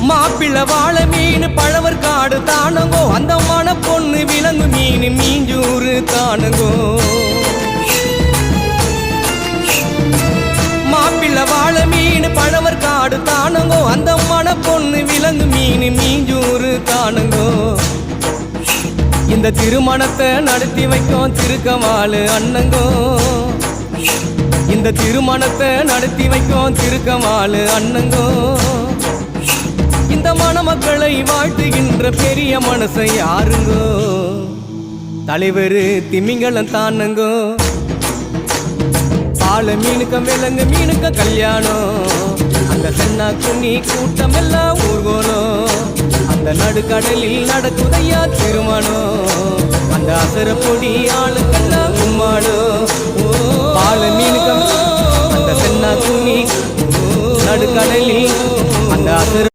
மாப்பிள்ள வாழை மீன் பழவர் காடு தானங்கோ அந்த மன பொண்ணு விலங்கு மீன் மீஞ்சூறு தானங்கோ மாப்பிள்ள வாழை மீன் பழவர் காடு தானங்கோ அந்த மன பொண்ணு விலங்கு மீன் மீஞ்சூறு தானங்கோ இந்த திருமணத்தை நடத்தி வைக்கும் திருக்கமாலு அண்ணங்கோ இந்த திருமணத்தை நடத்தி வைக்கும் திருக்கமாலு அண்ணங்கோ இந்த மணமக்களை வாழ்த்துகின்ற பெரிய மனசை யாருங்கோ தலைவர் திமிங்கலம் தானுங்கோ பால மீனுக்கம் விலங்கு மீனுக்க கல்யாணம் அந்த சென்னா குன்னி கூட்டம் எல்லாம் ஊர்கோலம் அந்த நடுக்கடலில் நடக்குதையா திருமணம் அந்த அசர பொடி ஆளுக்கெல்லாம் கும்மாடும் பால மீனுக்கம் அந்த சென்னா குன்னி நடுக்கடலில் அந்த அசர